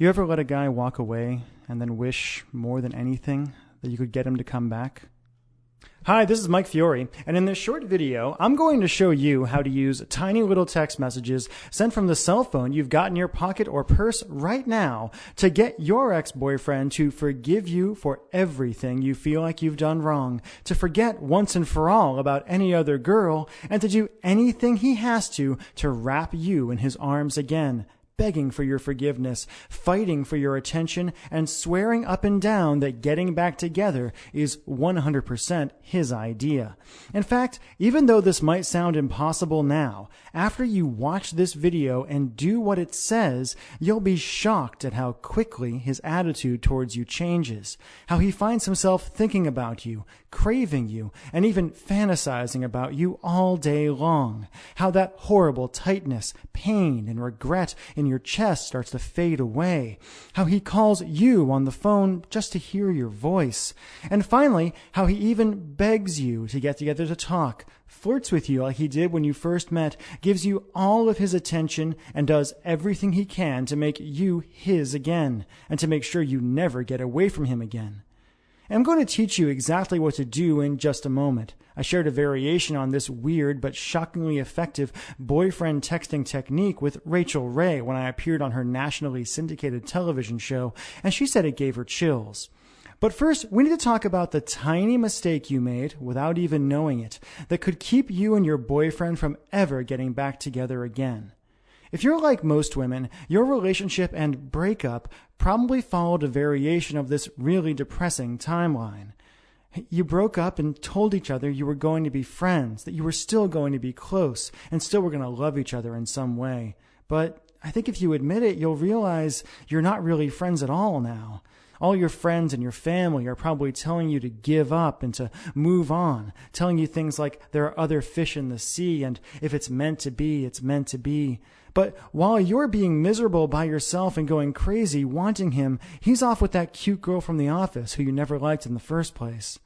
You ever let a guy walk away and then wish more than anything that you could get him to come back? Hi, this is Mike Fiore, and in this short video, I'm going to show you how to use tiny little text messages sent from the cell phone you've got in your pocket or purse right now to get your ex-boyfriend to forgive you for everything you feel like you've done wrong, to forget once and for all about any other girl, and to do anything he has to wrap you in his arms again, begging for your forgiveness, fighting for your attention, and swearing up and down that getting back together is 100% his idea. In fact, even though this might sound impossible now, after you watch this video and do what it says, you'll be shocked at how quickly his attitude towards you changes, how he finds himself thinking about you, craving you, and even fantasizing about you all day long, how that horrible tightness, pain, and regret in your chest starts to fade away, how he calls you on the phone just to hear your voice, and finally, how he even begs you to get together to talk, flirts with you like he did when you first met, gives you all of his attention, and does everything he can to make you his again, and to make sure you never get away from him again. I'm going to teach you exactly what to do in just a moment. I shared a variation on this weird but shockingly effective boyfriend texting technique with Rachel Ray when I appeared on her nationally syndicated television show, and she said it gave her chills. But first, we need to talk about the tiny mistake you made without even knowing it that could keep you and your boyfriend from ever getting back together again. If you're like most women, your relationship and breakup probably followed a variation of this really depressing timeline. You broke up and told each other you were going to be friends, that you were still going to be close, and still were going to love each other in some way. But I think if you admit it, you'll realize you're not really friends at all now. All your friends and your family are probably telling you to give up and to move on, telling you things like there are other fish in the sea and if it's meant to be, it's meant to be. But while you're being miserable by yourself and going crazy wanting him, he's off with that cute girl from the office who you never liked in the first place.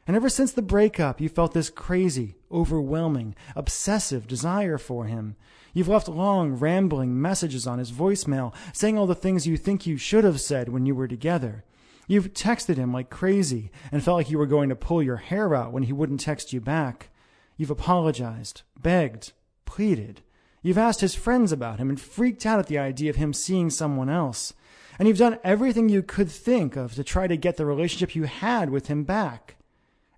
And ever since the breakup, you felt this crazy, overwhelming, obsessive desire for him. You've left long, rambling messages on his voicemail, saying all the things you think you should have said when you were together. You've texted him like crazy and felt like you were going to pull your hair out when he wouldn't text you back. You've apologized, begged, pleaded. You've asked his friends about him and freaked out at the idea of him seeing someone else. And you've done everything you could think of to try to get the relationship you had with him back.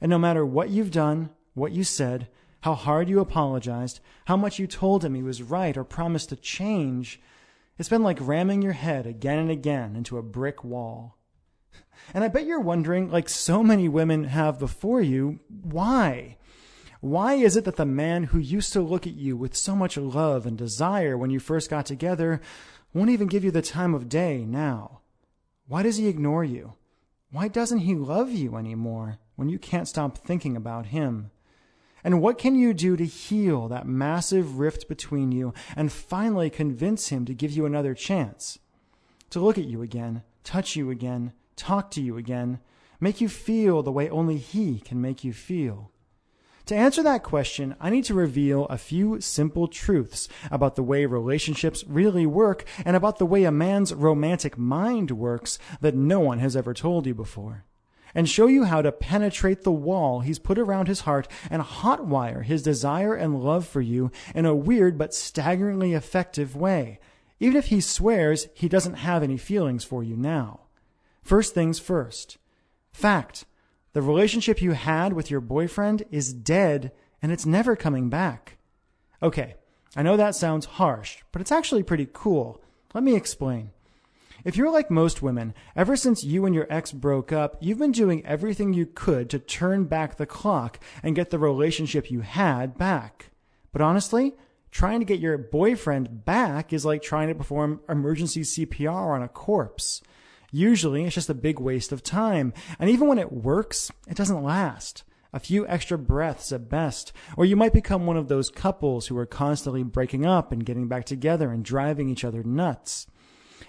And no matter what you've done, what you said, how hard you apologized, how much you told him he was right or promised to change, it's been like ramming your head again and again into a brick wall. And I bet you're wondering, like so many women have before you, why? Why is it that the man who used to look at you with so much love and desire when you first got together won't even give you the time of day now? Why does he ignore you? Why doesn't he love you anymore when you can't stop thinking about him? And what can you do to heal that massive rift between you and finally convince him to give you another chance? To look at you again, touch you again, talk to you again, make you feel the way only he can make you feel? To answer that question, I need to reveal a few simple truths about the way relationships really work and about the way a man's romantic mind works that no one has ever told you before, and show you how to penetrate the wall he's put around his heart and hotwire his desire and love for you in a weird but staggeringly effective way, even if he swears he doesn't have any feelings for you now. First things first. Fact. The relationship you had with your boyfriend is dead and it's never coming back. Okay, I know that sounds harsh, but it's actually pretty cool. Let me explain. If you're like most women, ever since you and your ex broke up, you've been doing everything you could to turn back the clock and get the relationship you had back. But honestly, trying to get your boyfriend back is like trying to perform emergency CPR on a corpse. Usually, it's just a big waste of time, and even when it works, it doesn't last. A few extra breaths at best, or you might become one of those couples who are constantly breaking up and getting back together and driving each other nuts.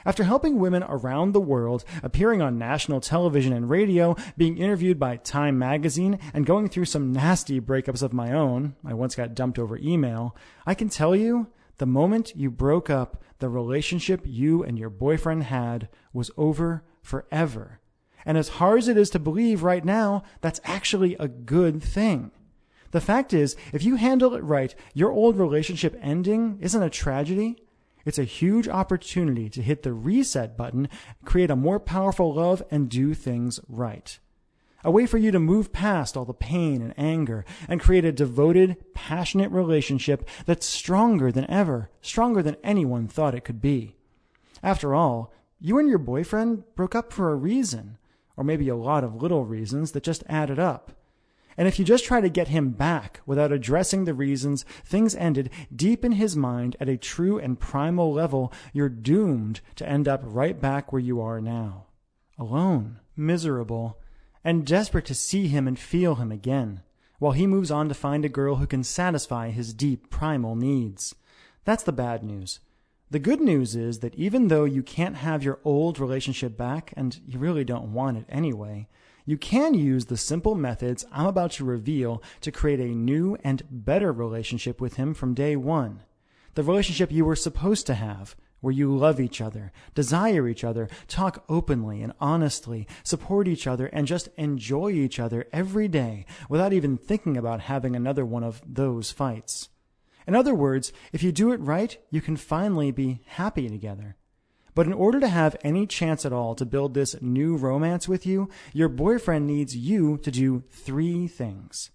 After helping women around the world, appearing on national television and radio, being interviewed by Time magazine, and going through some nasty breakups of my own, I once got dumped over email, I can tell you The moment you broke up, the relationship you and your boyfriend had was over forever. And as hard as it is to believe right now, that's actually a good thing. The fact is, if you handle it right, your old relationship ending isn't a tragedy. It's a huge opportunity to hit the reset button, create a more powerful love, and do things right. A way for you to move past all the pain and anger and create a devoted, passionate relationship that's stronger than ever, stronger than anyone thought it could be. After all, you and your boyfriend broke up for a reason, or maybe a lot of little reasons that just added up. And if you just try to get him back without addressing the reasons things ended deep in his mind at a true and primal level, you're doomed to end up right back where you are now. Alone, miserable, and desperate to see him and feel him again, while he moves on to find a girl who can satisfy his deep primal needs. That's the bad news. The good news is that even though you can't have your old relationship back, and you really don't want it anyway, you can use the simple methods I'm about to reveal to create a new and better relationship with him from day one. The relationship you were supposed to have, where you love each other, desire each other, talk openly and honestly, support each other, and just enjoy each other every day without even thinking about having another one of those fights. In other words, if you do it right, you can finally be happy together. But in order to have any chance at all to build this new romance with you, your boyfriend needs you to do 3 things.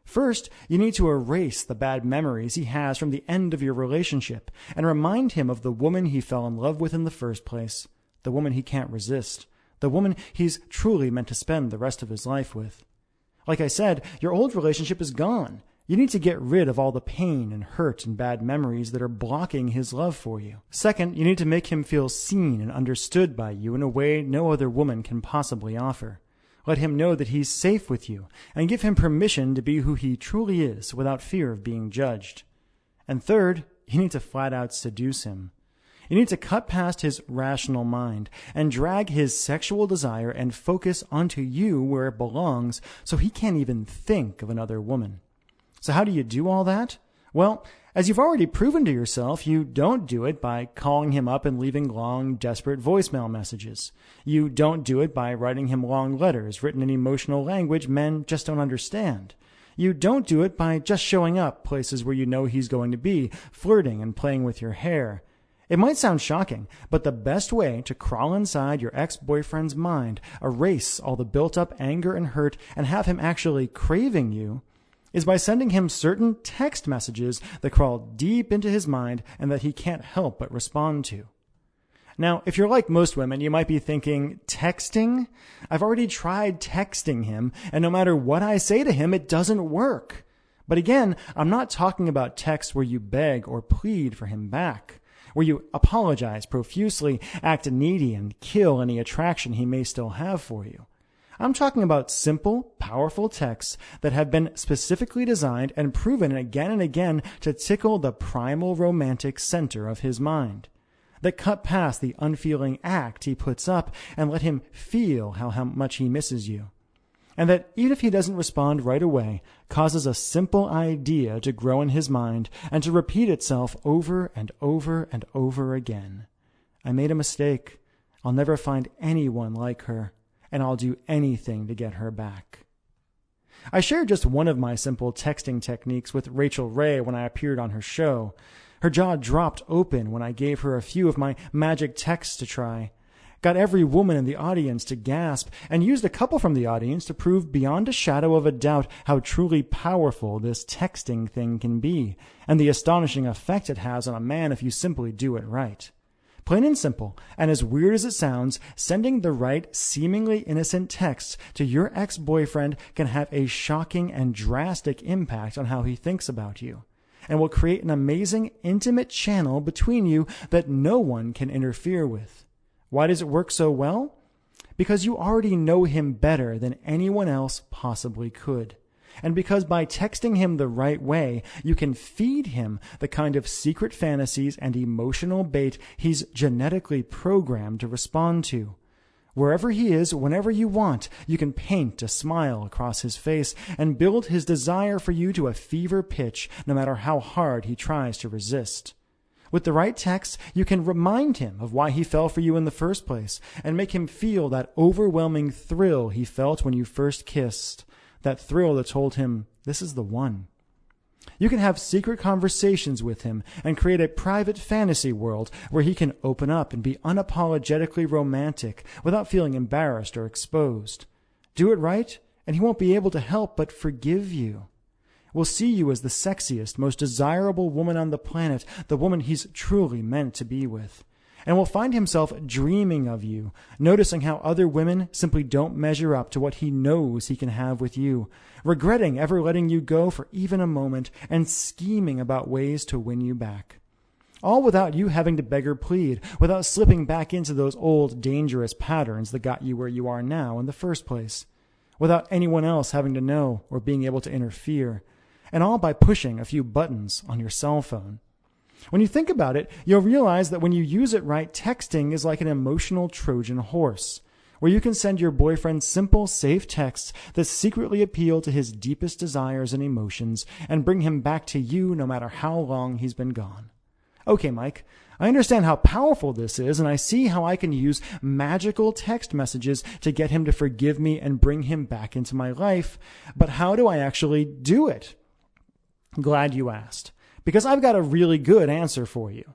First, you need to erase the bad memories he has from the end of your relationship and remind him of the woman he fell in love with in the first place, the woman he can't resist, the woman he's truly meant to spend the rest of his life with. Like I said, your old relationship is gone. You need to get rid of all the pain and hurt and bad memories that are blocking his love for you. Second, you need to make him feel seen and understood by you in a way no other woman can possibly offer. Let him know that he's safe with you, and give him permission to be who he truly is without fear of being judged. And third, you need to flat out seduce him. You need to cut past his rational mind and drag his sexual desire and focus onto you where it belongs so he can't even think of another woman. So how do you do all that? Well, as you've already proven to yourself, you don't do it by calling him up and leaving long, desperate voicemail messages. You don't do it by writing him long letters written in emotional language men just don't understand. You don't do it by just showing up places where you know he's going to be, flirting and playing with your hair. It might sound shocking, but the best way to crawl inside your ex-boyfriend's mind, erase all the built-up anger and hurt, and have him actually craving you, is by sending him certain text messages that crawl deep into his mind and that he can't help but respond to. Now, if you're like most women, you might be thinking, texting? I've already tried texting him, and no matter what I say to him, it doesn't work. But again, I'm not talking about texts where you beg or plead for him back, where you apologize profusely, act needy, and kill any attraction he may still have for you. I'm talking about simple, powerful texts that have been specifically designed and proven again and again to tickle the primal romantic center of his mind, that cut past the unfeeling act he puts up and let him feel how much he misses you, and that even if he doesn't respond right away, causes a simple idea to grow in his mind and to repeat itself over and over and over again. I made a mistake. I'll never find anyone like her, and I'll do anything to get her back. I shared just one of my simple texting techniques with Rachel Ray when I appeared on her show. Her jaw dropped open when I gave her a few of my magic texts to try, got every woman in the audience to gasp, and used a couple from the audience to prove beyond a shadow of a doubt how truly powerful this texting thing can be, and the astonishing effect it has on a man if you simply do it right. Plain and simple, and as weird as it sounds, sending the right, seemingly innocent texts to your ex-boyfriend can have a shocking and drastic impact on how he thinks about you, and will create an amazing, intimate channel between you that no one can interfere with. Why does it work so well? Because you already know him better than anyone else possibly could. And because by texting him the right way, you can feed him the kind of secret fantasies and emotional bait he's genetically programmed to respond to. Wherever he is, whenever you want, you can paint a smile across his face and build his desire for you to a fever pitch, no matter how hard he tries to resist. With the right text, you can remind him of why he fell for you in the first place and make him feel that overwhelming thrill he felt when you first kissed, that thrill that told him, this is the one. You can have secret conversations with him and create a private fantasy world where he can open up and be unapologetically romantic without feeling embarrassed or exposed. Do it right, and he won't be able to help but forgive you. Will see you as the sexiest, most desirable woman on the planet, the woman he's truly meant to be with. And will find himself dreaming of you, noticing how other women simply don't measure up to what he knows he can have with you, regretting ever letting you go for even a moment, and scheming about ways to win you back. All without you having to beg or plead, without slipping back into those old dangerous patterns that got you where you are now in the first place, without anyone else having to know or being able to interfere. And all by pushing a few buttons on your cell phone. When you think about it, you'll realize that when you use it right, texting is like an emotional Trojan horse, where you can send your boyfriend simple, safe texts that secretly appeal to his deepest desires and emotions and bring him back to you no matter how long he's been gone. Okay, Mike, I understand how powerful this is, and I see how I can use magical text messages to get him to forgive me and bring him back into my life, but how do I actually do it? Glad you asked, because I've got a really good answer for you.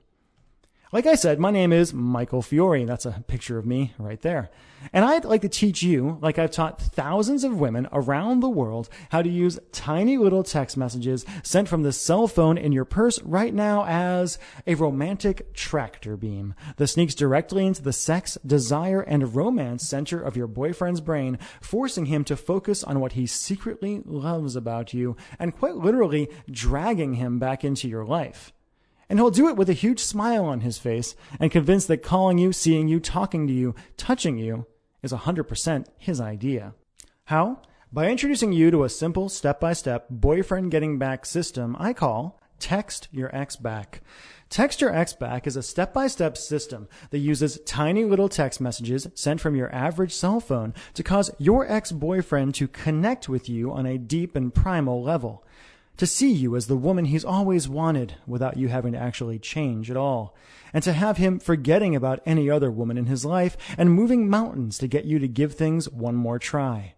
Like I said, my name is Michael Fiore. That's a picture of me right there. And I'd like to teach you, like I've taught thousands of women around the world, how to use tiny little text messages sent from the cell phone in your purse right now as a romantic tractor beam that sneaks directly into the sex, desire, and romance center of your boyfriend's brain, forcing him to focus on what he secretly loves about you and quite literally dragging him back into your life. And he'll do it with a huge smile on his face and convinced that calling you, seeing you, talking to you, touching you is 100% his idea. How? By introducing you to a simple step-by-step boyfriend getting back system I call Text Your Ex Back. Text Your Ex Back is a step-by-step system that uses tiny little text messages sent from your average cell phone to cause your ex-boyfriend to connect with you on a deep and primal level. To see you as the woman he's always wanted without you having to actually change at all, and to have him forgetting about any other woman in his life and moving mountains to get you to give things one more try.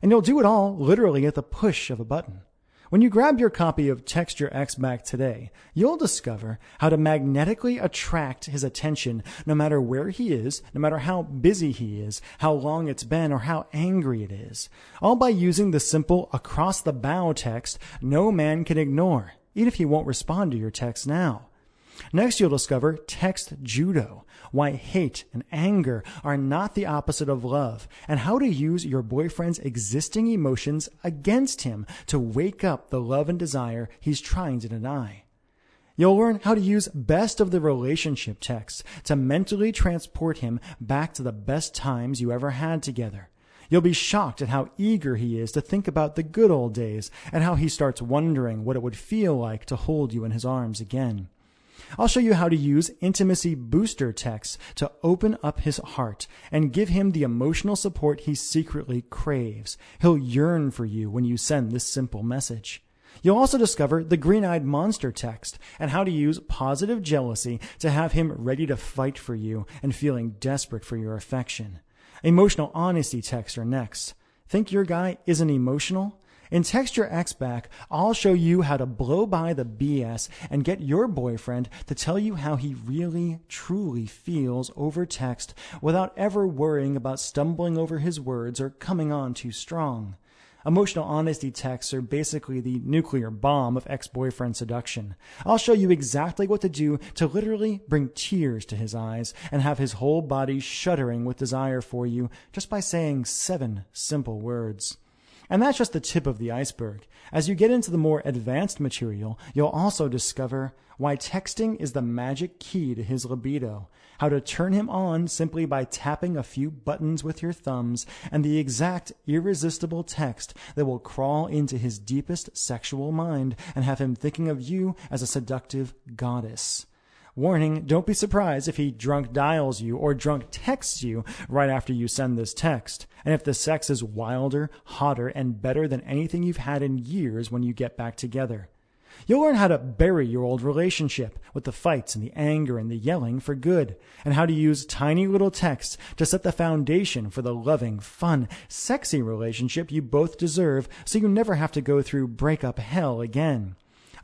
And you'll do it all literally at the push of a button. When you grab your copy of Text Your Ex Back today, you'll discover how to magnetically attract his attention no matter where he is, no matter how busy he is, how long it's been, or how angry it is. All by using the simple across-the-bow text no man can ignore, even if he won't respond to your text now. Next, you'll discover Text Judo, why hate and anger are not the opposite of love, and how to use your boyfriend's existing emotions against him to wake up the love and desire he's trying to deny. You'll learn how to use best of the relationship texts to mentally transport him back to the best times you ever had together. You'll be shocked at how eager he is to think about the good old days and how he starts wondering what it would feel like to hold you in his arms again. I'll show you how to use intimacy booster texts to open up his heart and give him the emotional support he secretly craves. He'll yearn for you when you send this simple message. You'll also discover the green-eyed monster text and how to use positive jealousy to have him ready to fight for you and feeling desperate for your affection. Emotional honesty texts are next. Think your guy isn't emotional? In Text Your Ex Back, I'll show you how to blow by the BS and get your boyfriend to tell you how he really, truly feels over text without ever worrying about stumbling over his words or coming on too strong. Emotional honesty texts are basically the nuclear bomb of ex-boyfriend seduction. I'll show you exactly what to do to literally bring tears to his eyes and have his whole body shuddering with desire for you just by saying 7 simple words. And that's just the tip of the iceberg. As you get into the more advanced material, you'll also discover why texting is the magic key to his libido, how to turn him on simply by tapping a few buttons with your thumbs, and the exact irresistible text that will crawl into his deepest sexual mind and have him thinking of you as a seductive goddess. Warning, don't be surprised if he drunk dials you or drunk texts you right after you send this text. And if the sex is wilder, hotter, and better than anything you've had in years when you get back together. You'll learn how to bury your old relationship with the fights and the anger and the yelling for good, and how to use tiny little texts to set the foundation for the loving, fun, sexy relationship you both deserve so you never have to go through breakup hell again.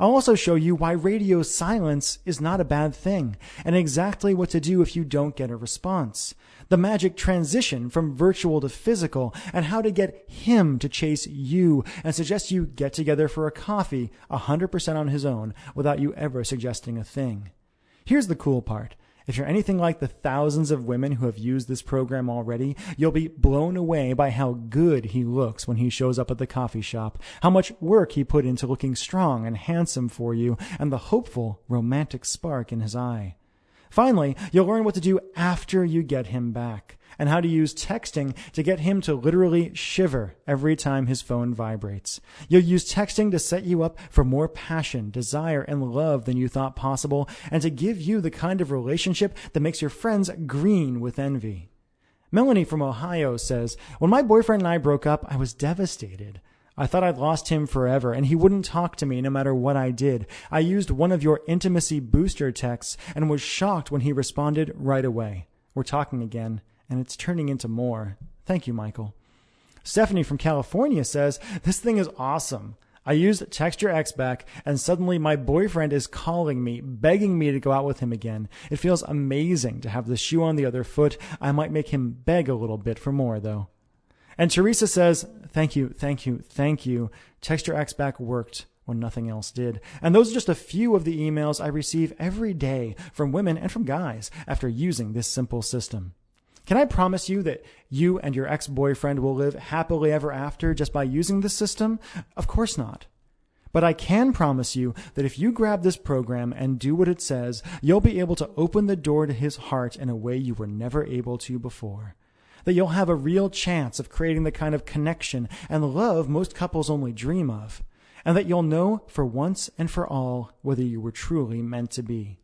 I'll also show you why radio silence is not a bad thing, and exactly what to do if you don't get a response. The magic transition from virtual to physical, and how to get him to chase you and suggest you get together for a coffee 100% on his own without you ever suggesting a thing. Here's the cool part. If you're anything like the thousands of women who have used this program already, you'll be blown away by how good he looks when he shows up at the coffee shop, how much work he put into looking strong and handsome for you, and the hopeful, romantic spark in his eye. Finally, you'll learn what to do after you get him back, and how to use texting to get him to literally shiver every time his phone vibrates. You'll use texting to set you up for more passion, desire, and love than you thought possible, and to give you the kind of relationship that makes your friends green with envy. Melanie from Ohio says, "When my boyfriend and I broke up, I was devastated. I thought I'd lost him forever, and he wouldn't talk to me no matter what I did. I used one of your intimacy booster texts and was shocked when he responded right away. We're talking again, and it's turning into more. Thank you, Michael." Stephanie from California says, "This thing is awesome. I used Text Your Ex Back, and suddenly my boyfriend is calling me, begging me to go out with him again. It feels amazing to have the shoe on the other foot. I might make him beg a little bit for more, though." And Teresa says, "Thank you, thank you, thank you. Text Your Ex Back worked when nothing else did." And those are just a few of the emails I receive every day from women and from guys after using this simple system. Can I promise you that you and your ex-boyfriend will live happily ever after just by using this system? Of course not. But I can promise you that if you grab this program and do what it says, you'll be able to open the door to his heart in a way you were never able to before. That you'll have a real chance of creating the kind of connection and love most couples only dream of. And that you'll know for once and for all whether you were truly meant to be.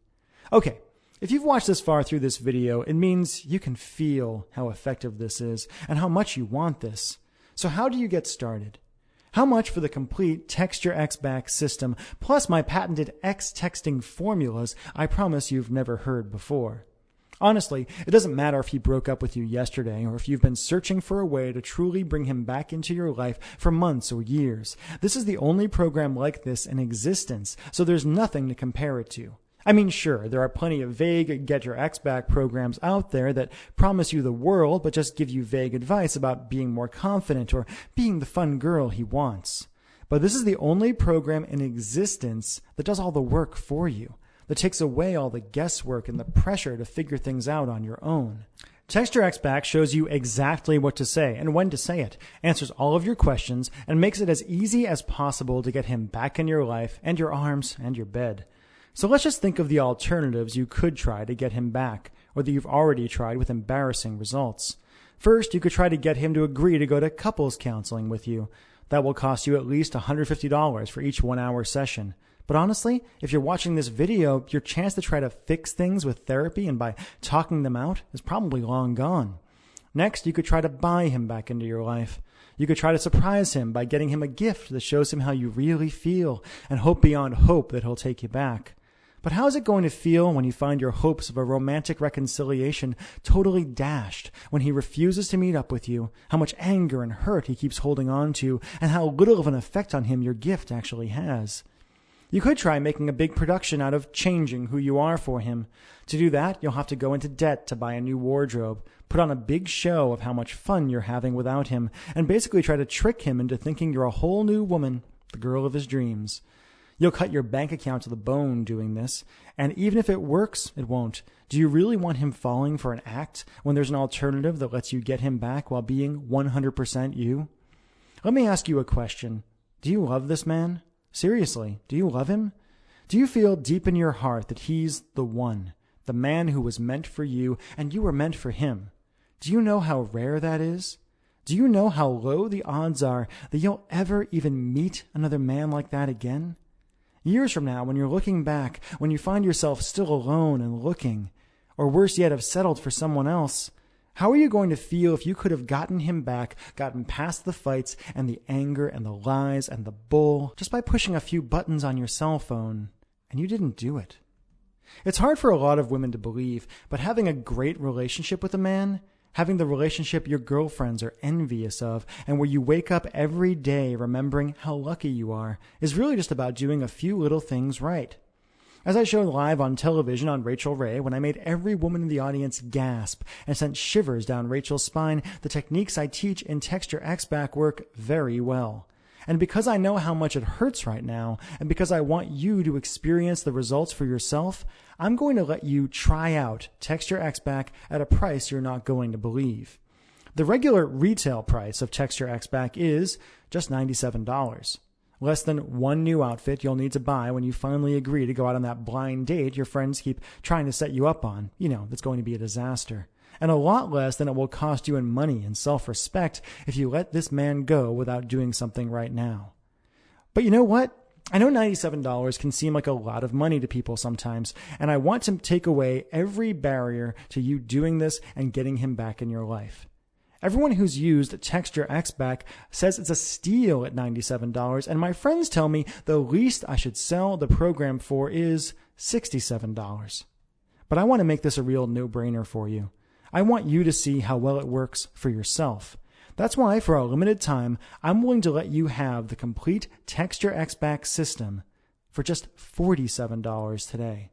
Okay, if you've watched this far through this video, it means you can feel how effective this is and how much you want this. So how do you get started? How much for the complete Text Your Ex Back system, plus my patented X texting formulas I promise you've never heard before? Honestly, it doesn't matter if he broke up with you yesterday or if you've been searching for a way to truly bring him back into your life for months or years. This is the only program like this in existence, so there's nothing to compare it to. I mean, sure, there are plenty of vague Get Your Ex Back programs out there that promise you the world but just give you vague advice about being more confident or being the fun girl he wants. But this is the only program in existence that does all the work for you, that takes away all the guesswork and the pressure to figure things out on your own. Text Your Ex Back shows you exactly what to say and when to say it, answers all of your questions, and makes it as easy as possible to get him back in your life and your arms and your bed. So let's just think of the alternatives you could try to get him back, or that you've already tried with embarrassing results. First, you could try to get him to agree to go to couples counseling with you. That will cost you at least $150 for each 1-hour session. But honestly, if you're watching this video, your chance to try to fix things with therapy and by talking them out is probably long gone. Next, you could try to buy him back into your life. You could try to surprise him by getting him a gift that shows him how you really feel and hope beyond hope that he'll take you back. But how is it going to feel when you find your hopes of a romantic reconciliation totally dashed, when he refuses to meet up with you, how much anger and hurt he keeps holding on to, and how little of an effect on him your gift actually has? You could try making a big production out of changing who you are for him. To do that, you'll have to go into debt to buy a new wardrobe, put on a big show of how much fun you're having without him, and basically try to trick him into thinking you're a whole new woman, the girl of his dreams. You'll cut your bank account to the bone doing this, and even if it works, it won't. Do you really want him falling for an act when there's an alternative that lets you get him back while being 100% you? Let me ask you a question. Do you love this man? Seriously, do you love him? Do you feel deep in your heart that he's the one, the man who was meant for you and you were meant for him? Do you know how rare that is? Do you know how low the odds are that you'll ever even meet another man like that again? Years from now, when you're looking back, when you find yourself still alone and looking, or worse yet, have settled for someone else, How are you going to feel if you could have gotten him back, gotten past the fights and the anger and the lies and the bull just by pushing a few buttons on your cell phone, and you didn't do it? It's hard for a lot of women to believe, but having a great relationship with a man, having the relationship your girlfriends are envious of, and where you wake up every day remembering how lucky you are, is really just about doing a few little things right. As I showed live on television on Rachel Ray, when I made every woman in the audience gasp and sent shivers down Rachel's spine, the techniques I teach in Texture X back work very well. And because I know how much it hurts right now, and because I want you to experience the results for yourself, I'm going to let you try out Texture X back at a price you're not going to believe. The regular retail price of Texture X back is just $97. Less than one new outfit you'll need to buy when you finally agree to go out on that blind date your friends keep trying to set you up on. That's going to be a disaster. And a lot less than it will cost you in money and self-respect if you let this man go without doing something right now. But you know what? I know $97 can seem like a lot of money to people sometimes, and I want to take away every barrier to you doing this and getting him back in your life. Everyone who's used Texture X back says it's a steal at $97, and my friends tell me the least I should sell the program for is $67. But I want to make this a real no-brainer for you. I want you to see how well it works for yourself. That's why, for a limited time, I'm willing to let you have the complete Texture X back system for just $47 today.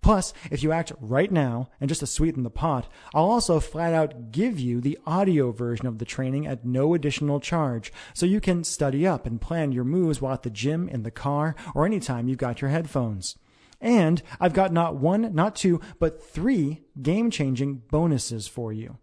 Plus, if you act right now, and just to sweeten the pot, I'll also flat out give you the audio version of the training at no additional charge, so you can study up and plan your moves while at the gym, in the car, or anytime you've got your headphones. And I've got not one, not two, but 3 game-changing bonuses for you.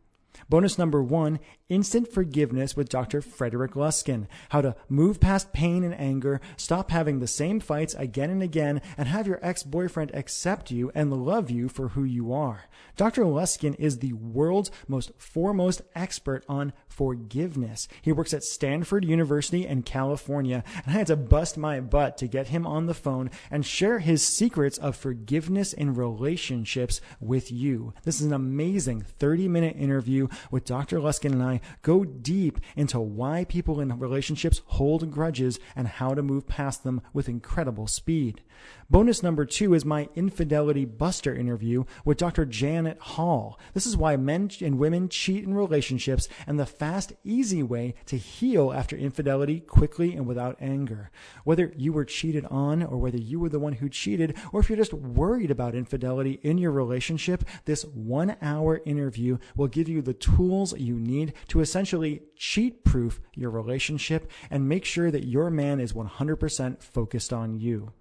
Bonus number 1, Instant Forgiveness with Dr. Frederick Luskin. How to move past pain and anger, stop having the same fights again and again, and have your ex-boyfriend accept you and love you for who you are. Dr. Luskin is the world's foremost expert on forgiveness. He works at Stanford University in California, and I had to bust my butt to get him on the phone and share his secrets of forgiveness in relationships with you. This is an amazing 30-minute interview with Dr. Luskin, and I go deep into why people in relationships hold grudges and how to move past them with incredible speed. Bonus number 2 is my Infidelity Buster interview with Dr. Janet Hall. This is why men and women cheat in relationships and the fast, easy way to heal after infidelity quickly and without anger. Whether you were cheated on or whether you were the one who cheated, or if you're just worried about infidelity in your relationship, this 1-hour interview will give you the tools you need to essentially cheat-proof your relationship and make sure that your man is 100% focused on you.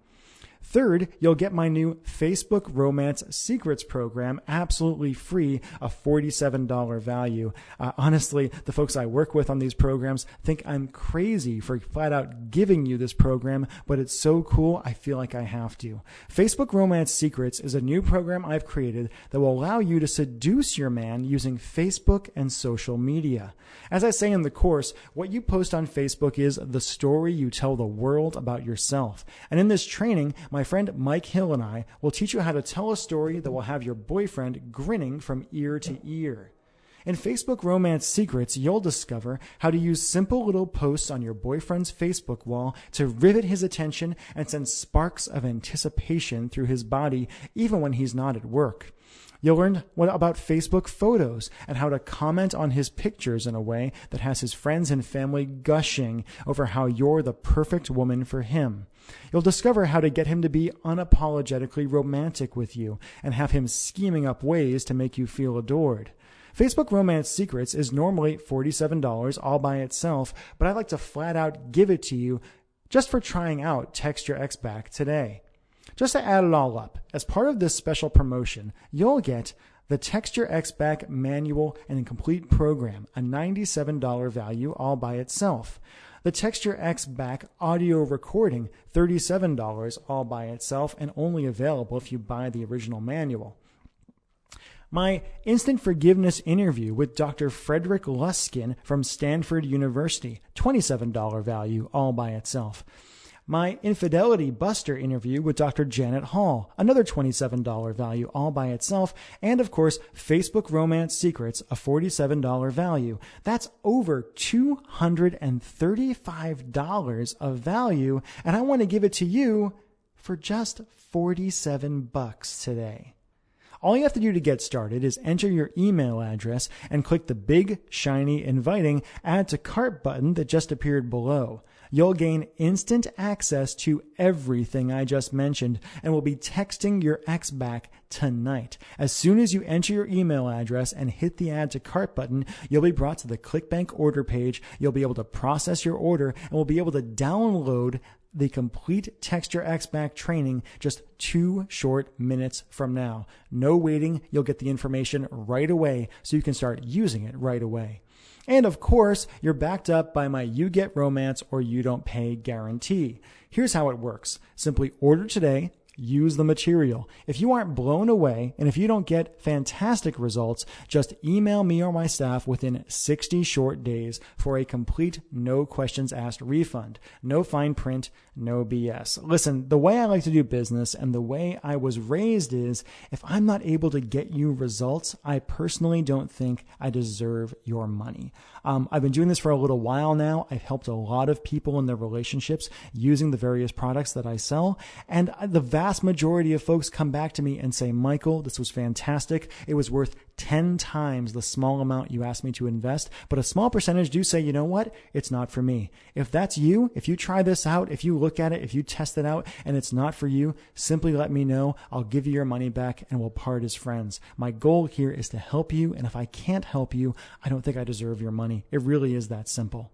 Third, you'll get my new Facebook Romance Secrets program absolutely free, a $47 value. Honestly, the folks I work with on these programs think I'm crazy for flat out giving you this program, but it's so cool I feel like I have to. Facebook Romance Secrets is a new program I've created that will allow you to seduce your man using Facebook and social media. As I say in the course, what you post on Facebook is the story you tell the world about yourself. And in this training, my friend Mike Hill and I will teach you how to tell a story that will have your boyfriend grinning from ear to ear. In Facebook Romance Secrets, you'll discover how to use simple little posts on your boyfriend's Facebook wall to rivet his attention and send sparks of anticipation through his body, even when he's not at work. You'll learn about Facebook photos and how to comment on his pictures in a way that has his friends and family gushing over how you're the perfect woman for him. You'll discover how to get him to be unapologetically romantic with you and have him scheming up ways to make you feel adored. Facebook Romance Secrets is normally $47 all by itself, but I'd like to flat out give it to you just for trying out Texture X back today. Just to add it all up, as part of this special promotion, you'll get the Texture X back manual and complete program, a $97 value all by itself. The Texture X back audio recording, $37 all by itself and only available if you buy the original manual. My Instant Forgiveness interview with Dr. Frederick Luskin from Stanford University, $27 value all by itself. My Infidelity Buster interview with Dr. Janet Hall, another $27 value all by itself, and of course, Facebook Romance Secrets, a $47 value. That's over $235 of value, and I want to give it to you for just $47 today. All you have to do to get started is enter your email address and click the big, shiny, inviting Add to Cart button that just appeared below. You'll gain instant access to everything I just mentioned and will be texting your ex back tonight. As soon as you enter your email address and hit the Add to Cart button, you'll be brought to the ClickBank order page. You'll be able to process your order and will be able to download the complete Text Your Ex Back training just 2 short minutes from now. No waiting. You'll get the information right away so you can start using it right away. And of course, you're backed up by my You Get Romance or You Don't Pay guarantee. Here's how it works. Simply order today. Use the material. If you aren't blown away and if you don't get fantastic results, just email me or my staff within 60 short days for a complete no questions asked refund. No fine print, no BS. Listen, the way I like to do business and the way I was raised is if I'm not able to get you results, I personally don't think I deserve your money. I've been doing this for a little while now. I've helped a lot of people in their relationships using the various products that I sell. And the vast majority of folks come back to me and say, Michael, this was fantastic. It was worth 10 times the small amount you asked me to invest. But a small percentage do say, you know what? It's not for me. If that's you, if you try this out, if you look at it, if you test it out and it's not for you, simply let me know. I'll give you your money back and we'll part as friends. My goal here is to help you. And if I can't help you, I don't think I deserve your money. It really is that simple.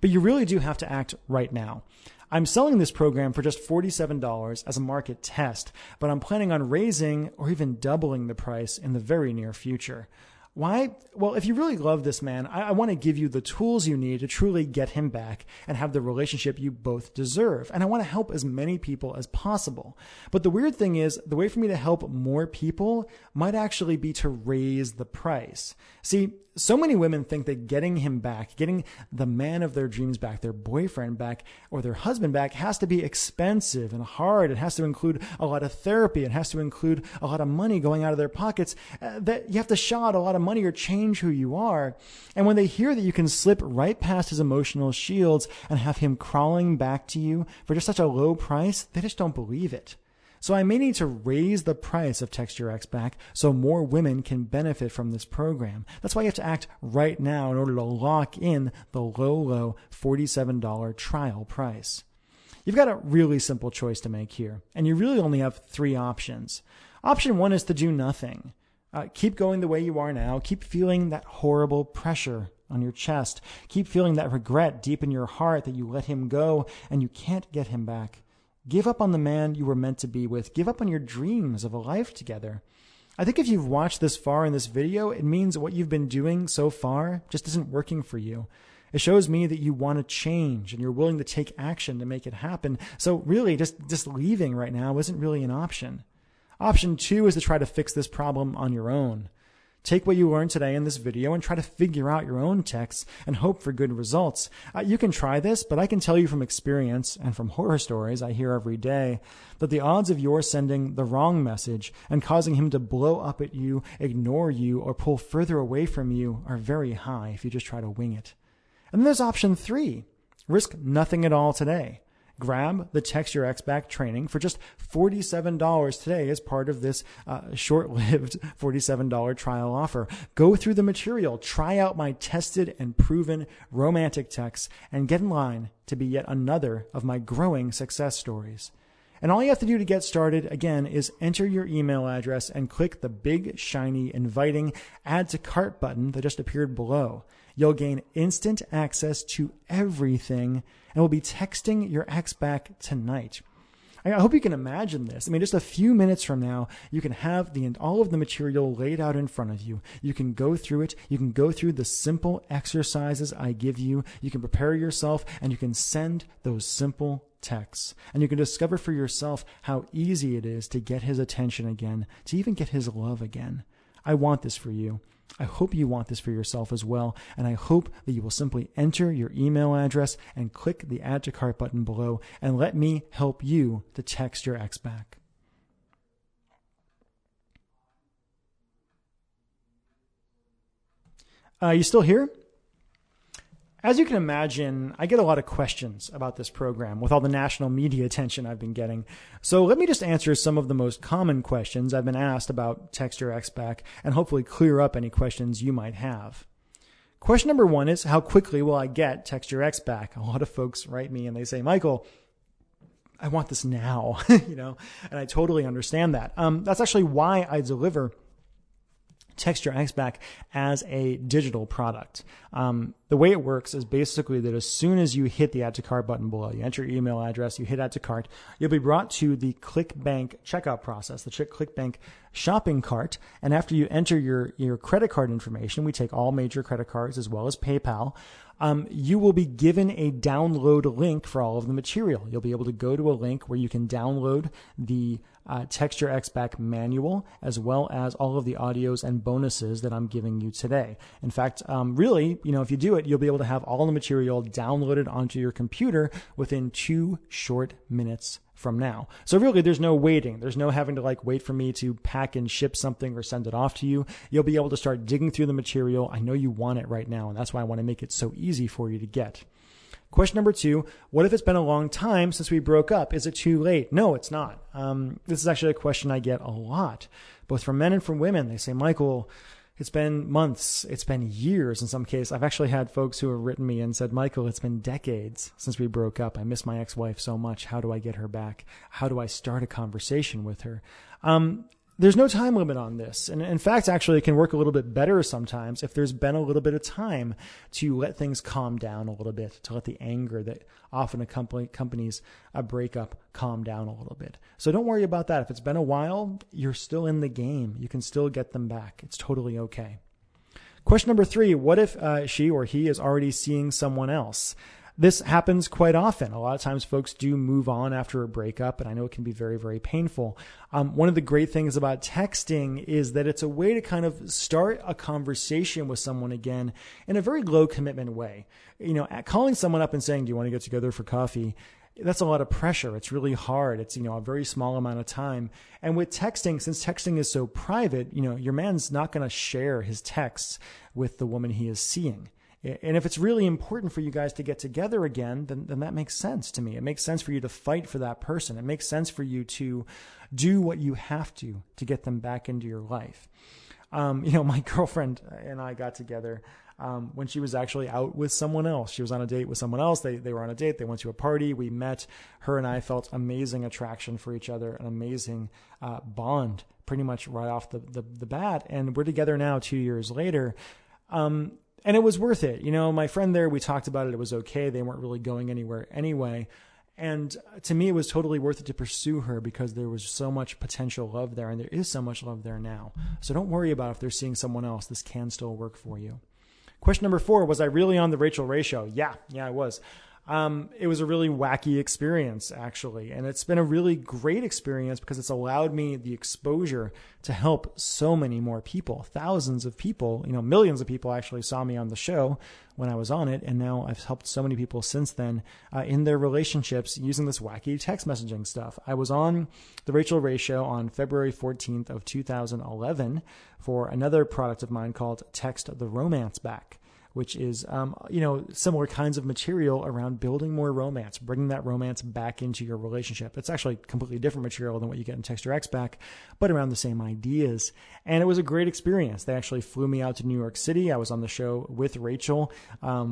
But you really do have to act right now. I'm selling this program for just $47 as a market test, but I'm planning on raising or even doubling the price in the very near future. Why? Well, if you really love this man, I want to give you the tools you need to truly get him back and have the relationship you both deserve. And I want to help as many people as possible. But the weird thing is, the way for me to help more people might actually be to raise the price. See, so many women think that getting him back, getting the man of their dreams back, their boyfriend back, or their husband back has to be expensive and hard. It has to include a lot of therapy. It has to include a lot of money going out of their pockets. That you have to shell out a lot of money or change who you are. And when they hear that you can slip right past his emotional shields and have him crawling back to you for just such a low price, they just don't believe it. So I may need to raise the price of Text Your Ex Back so more women can benefit from this program. That's why you have to act right now in order to lock in the low $47 trial price. You've got a really simple choice to make here, and you really only have 3 options. Option 1 is to do nothing. Keep going the way you are now. Keep feeling that horrible pressure on your chest. Keep feeling that regret deep in your heart that you let him go and you can't get him back. Give up on the man you were meant to be with. Give up on your dreams of a life together. I think if you've watched this far in this video, it means what you've been doing so far just isn't working for you. It shows me that you want to change and you're willing to take action to make it happen. So really, just leaving right now isn't really an option. Option 2 is to try to fix this problem on your own. Take what you learned today in this video and try to figure out your own texts and hope for good results. You can try this, but I can tell you from experience and from horror stories I hear every day that the odds of your sending the wrong message and causing him to blow up at you, ignore you, or pull further away from you are very high if you just try to wing it. And then there's option 3. Risk nothing at all today. Grab the Text Your Ex Back training for just $47 today as part of this short-lived $47 trial offer. Go through the material, try out my tested and proven romantic texts, and get in line to be yet another of my growing success stories. And all you have to do to get started, again, is enter your email address and click the big, shiny, inviting Add to Cart button that just appeared below. You'll gain instant access to everything and will be texting your ex back tonight. I hope you can imagine this. I mean, just a few minutes from now, you can have all of the material laid out in front of you. You can go through it. You can go through the simple exercises I give you. You can prepare yourself, and you can send those simple texts. And you can discover for yourself how easy it is to get his attention again, to even get his love again. I want this for you. I hope you want this for yourself as well, and I hope that you will simply enter your email address and click the Add to Cart button below and let me help you to text your ex back. You still here? As you can imagine, I get a lot of questions about this program with all the national media attention I've been getting. So let me just answer some of the most common questions I've been asked about Text Your Ex Back and hopefully clear up any questions you might have. Question number one is, how quickly will I get Text Your Ex Back? A lot of folks write me and they say, Michael, I want this now, and I totally understand that. That's actually why I deliver Text Your Ex Back as a digital product. The way it works is basically that as soon as you hit the Add to Cart button below, you enter your email address, you hit Add to Cart, you'll be brought to the ClickBank checkout process, the ClickBank shopping cart. And after you enter your credit card information, we take all major credit cards as well as PayPal. You will be given a download link for all of the material. You'll be able to go to a link where you can download the Text Your Ex Back manual, as well as all of the audios and bonuses that I'm giving you today. In fact, really, if you do it, you'll be able to have all the material downloaded onto your computer within 2 short minutes from now. So really, there's no waiting. There's no having to wait for me to pack and ship something or send it off to you. You'll be able to start digging through the material. I know you want it right now, and that's why I want to make it so easy for you to get. Question number 2, what if it's been a long time since we broke up? Is it too late? No, it's not. This is actually a question I get a lot, both from men and from women. They say, Michael, it's been months, it's been years in some cases. I've actually had folks who have written me and said, Michael, it's been decades since we broke up. I miss my ex-wife so much. How do I get her back? How do I start a conversation with her? There's no time limit on this. And in fact, actually, it can work a little bit better sometimes if there's been a little bit of time to let things calm down a little bit, to let the anger that often accompanies a breakup calm down a little bit. So don't worry about that. If it's been a while, you're still in the game. You can still get them back. It's totally okay. Question number 3, what if she or he is already seeing someone else? This happens quite often. A lot of times folks do move on after a breakup, and I know it can be very, very painful. One of the great things about texting is that it's a way to kind of start a conversation with someone again in a very low commitment way. Calling someone up and saying, do you want to get together for coffee? That's a lot of pressure. It's really hard. It's, a very small amount of time. And with texting, since texting is so private, your man's not going to share his texts with the woman he is seeing. And if it's really important for you guys to get together again, then that makes sense to me. It makes sense for you to fight for that person. It makes sense for you to do what you have to get them back into your life. My girlfriend and I got together when she was actually out with someone else. She was on a date with someone else. They were on a date. They went to a party. We met. Her and I felt amazing attraction for each other, an amazing bond pretty much right off the bat. And we're together now 2 years later. And it was worth it. My friend there, we talked about it. It was okay. They weren't really going anywhere anyway. And to me, it was totally worth it to pursue her because there was so much potential love there, and there is so much love there now. So don't worry about if they're seeing someone else. This can still work for you. Question number 4, was I really on the Rachel Ray show? Yeah, I was. It was a really wacky experience, actually. And it's been a really great experience because it's allowed me the exposure to help so many more people. Thousands of people, millions of people actually saw me on the show when I was on it. And now I've helped so many people since then in their relationships using this wacky text messaging stuff. I was on the Rachel Ray show on February 14th of 2011 for another product of mine called Text the Romance Back, which is, similar kinds of material around building more romance, bringing that romance back into your relationship. It's actually completely different material than what you get in Text Your Ex Back, but around the same ideas. And it was a great experience. They actually flew me out to New York City. I was on the show with Rachel.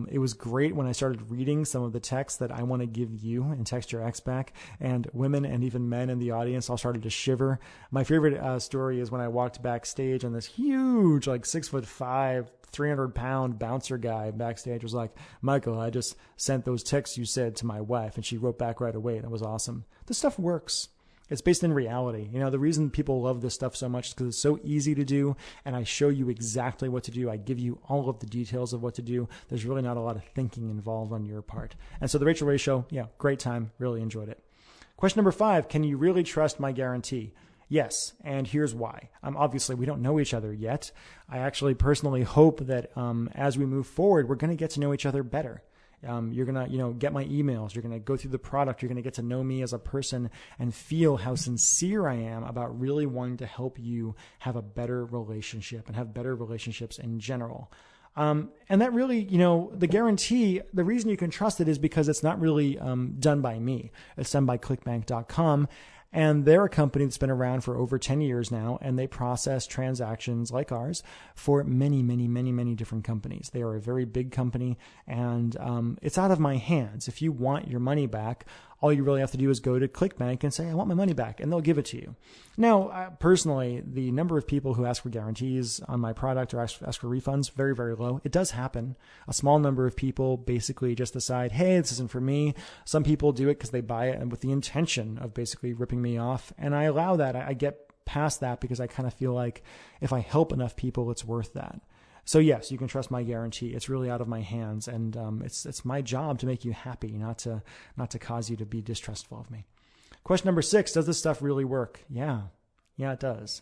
It was great when I started reading some of the texts that I want to give you in Text Your Ex Back, and women and even men in the audience all started to shiver. My favorite story is when I walked backstage and this huge, 6'5", 300-pound bouncer guy backstage was like, Michael, I just sent those texts you said to my wife, and she wrote back right away, and it was awesome. This stuff works. It's based in reality. The reason people love this stuff so much is because it's so easy to do, and I show you exactly what to do. I give you all of the details of what to do. There's really not a lot of thinking involved on your part. And so the Rachel Ray show, great time. Really enjoyed it. Question number 5, can you really trust my guarantee? Yes, and here's why. Obviously, we don't know each other yet. I actually personally hope that as we move forward, we're going to get to know each other better. You're going to, get my emails. You're going to go through the product. You're going to get to know me as a person and feel how sincere I am about really wanting to help you have a better relationship and have better relationships in general. And that really, the guarantee, the reason you can trust it is because it's not really done by me. It's done by clickbank.com. And they're a company that's been around for over 10 years now, and they process transactions like ours for many, many, many, many different companies. They are a very big company, and it's out of my hands. If you want your money back, all you really have to do is go to ClickBank and say, I want my money back, and they'll give it to you. Now, personally, the number of people who ask for guarantees on my product or ask for refunds, very, very low. It does happen. A small number of people basically just decide, hey, this isn't for me. Some people do it because they buy it and with the intention of basically ripping me off, and I allow that. I get past that because I kind of feel like if I help enough people, it's worth that. So yes, you can trust my guarantee. It's really out of my hands, and it's my job to make you happy, not to cause you to be distrustful of me. Question number 6: does this stuff really work? Yeah, it does.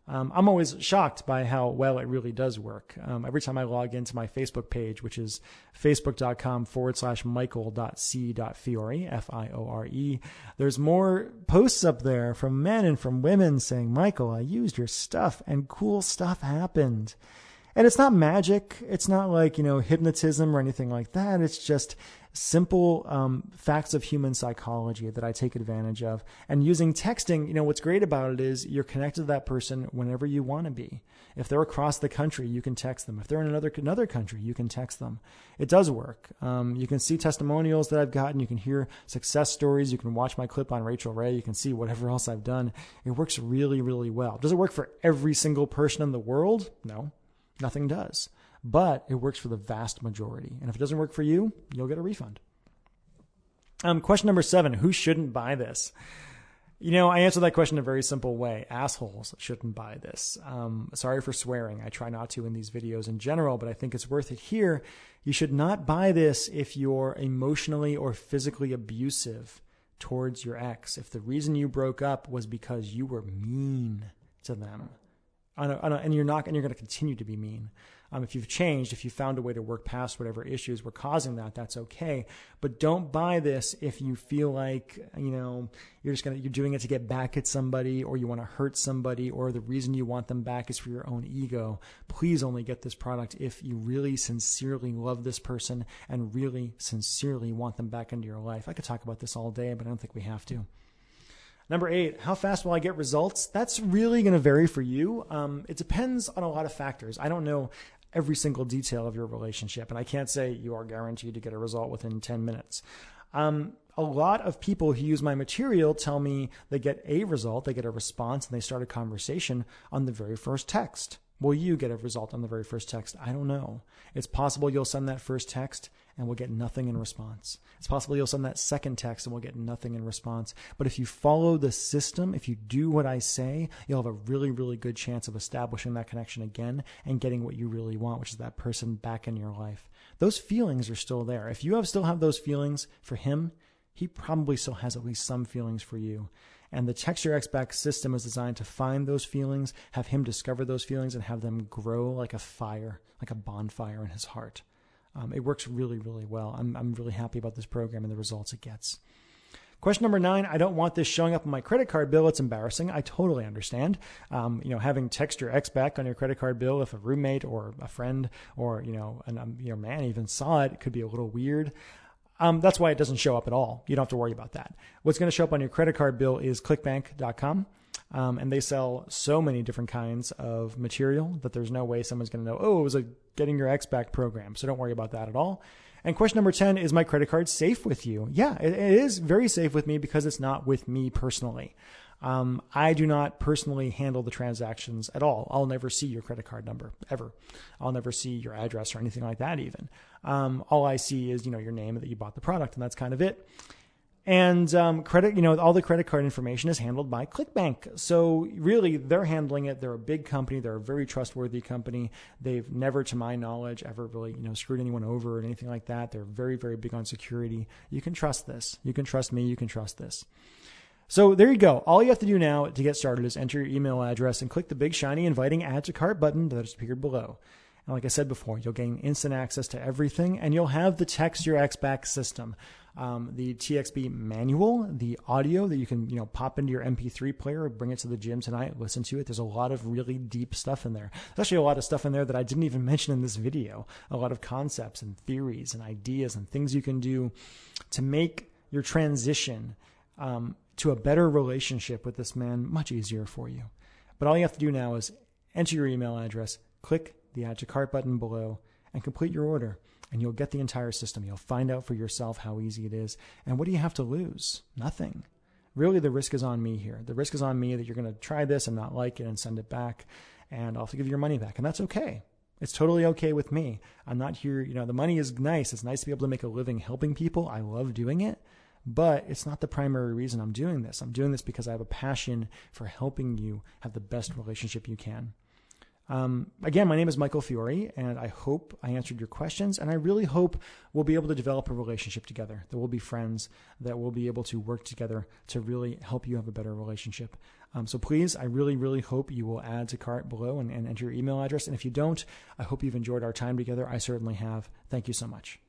I'm always shocked by how well it really does work. Every time I log into my Facebook page, which is facebook.com/michael.c.fiore, Fiore, there's more posts up there from men and from women saying, Michael, I used your stuff and cool stuff happened. And it's not magic. It's not like, hypnotism or anything like that. It's just simple facts of human psychology that I take advantage of. And using texting, what's great about it is you're connected to that person whenever you want to be. If they're across the country, you can text them. If they're in another country, you can text them. It does work. You can see testimonials that I've gotten. You can hear success stories. You can watch my clip on Rachel Ray. You can see whatever else I've done. It works really, really well. Does it work for every single person in the world? No. Nothing does, but it works for the vast majority. And if it doesn't work for you, you'll get a refund. Question number 7, who shouldn't buy this? I answer that question in a very simple way. Assholes shouldn't buy this. Sorry for swearing. I try not to in these videos in general, but I think it's worth it here. You should not buy this if you're emotionally or physically abusive towards your ex. If the reason you broke up was because you were mean to them. And you're going to continue to be mean. If you've changed, if you found a way to work past whatever issues were causing that, that's okay. But don't buy this if you feel like, you're doing it to get back at somebody, or you want to hurt somebody, or the reason you want them back is for your own ego. Please only get this product if you really sincerely love this person and really sincerely want them back into your life. I could talk about this all day, but I don't think we have to. Number 8, how fast will I get results? That's really going to vary for you. It depends on a lot of factors. I don't know every single detail of your relationship, and I can't say you are guaranteed to get a result within 10 minutes. A lot of people who use my material tell me they get a result, they get a response, and they start a conversation on the very first text. Will you get a result on the very first text? I don't know. It's possible you'll send that first text and we'll get nothing in response. It's possible you'll send that second text and we'll get nothing in response. But if you follow the system, if you do what I say, you'll have a really, really good chance of establishing that connection again and getting what you really want, which is that person back in your life. Those feelings are still there. If you still have those feelings for him, he probably still has at least some feelings for you. And the Text Your Ex Back system is designed to find those feelings, have him discover those feelings, and have them grow like a fire, like a bonfire in his heart. It works really, really well. I'm really happy about this program and the results it gets. Question number 9, I don't want this showing up on my credit card bill. It's embarrassing. I totally understand. Having Text Your Ex Back on your credit card bill, if a roommate or a friend or, your man even saw it, it could be a little weird. That's why it doesn't show up at all. You don't have to worry about that. What's going to show up on your credit card bill is clickbank.com. And they sell so many different kinds of material that there's no way someone's going to know, it was a Getting Your Ex Back program. So don't worry about that at all. And question number 10, is my credit card safe with you? Yeah, it is very safe with me because it's not with me personally. I do not personally handle the transactions at all. I'll never see your credit card number ever. I'll never see your address or anything like that even. All I see is, your name that you bought the product, and that's kind of it. And all the credit card information is handled by ClickBank. So really, they're handling it. They're a big company. They're a very trustworthy company. They've never, to my knowledge, ever really, screwed anyone over or anything like that. They're very, very big on security. You can trust this. You can trust me. You can trust this. So there you go. All you have to do now to get started is enter your email address and click the big shiny inviting add to cart button that is appeared below. And like I said before, you'll gain instant access to everything, and you'll have the Text Your Ex Back system, the TXB manual, the audio that you can pop into your MP3 player or bring it to the gym tonight, listen to it. There's a lot of really deep stuff in there. There's actually a lot of stuff in there that I didn't even mention in this video. A lot of concepts and theories and ideas and things you can do to make your transition to a better relationship with this man much easier for you. But all you have to do now is enter your email address, click the add to cart button below, and complete your order, and you'll get the entire system. You'll find out for yourself how easy it is. And what do you have to lose? Nothing. Really, the risk is on me here. The risk is on me that you're going to try this and not like it and send it back, and I'll have to give you your money back, and that's okay. It's totally okay with me. I'm not here, the money is nice. It's nice to be able to make a living helping people. I love doing it. But it's not the primary reason I'm doing this. I'm doing this because I have a passion for helping you have the best relationship you can. Again, my name is Michael Fiore, and I hope I answered your questions, and I really hope we'll be able to develop a relationship together, that we'll be friends, that we'll be able to work together to really help you have a better relationship. So please, I really, really hope you will add to cart below and enter your email address. And if you don't, I hope you've enjoyed our time together. I certainly have. Thank you so much.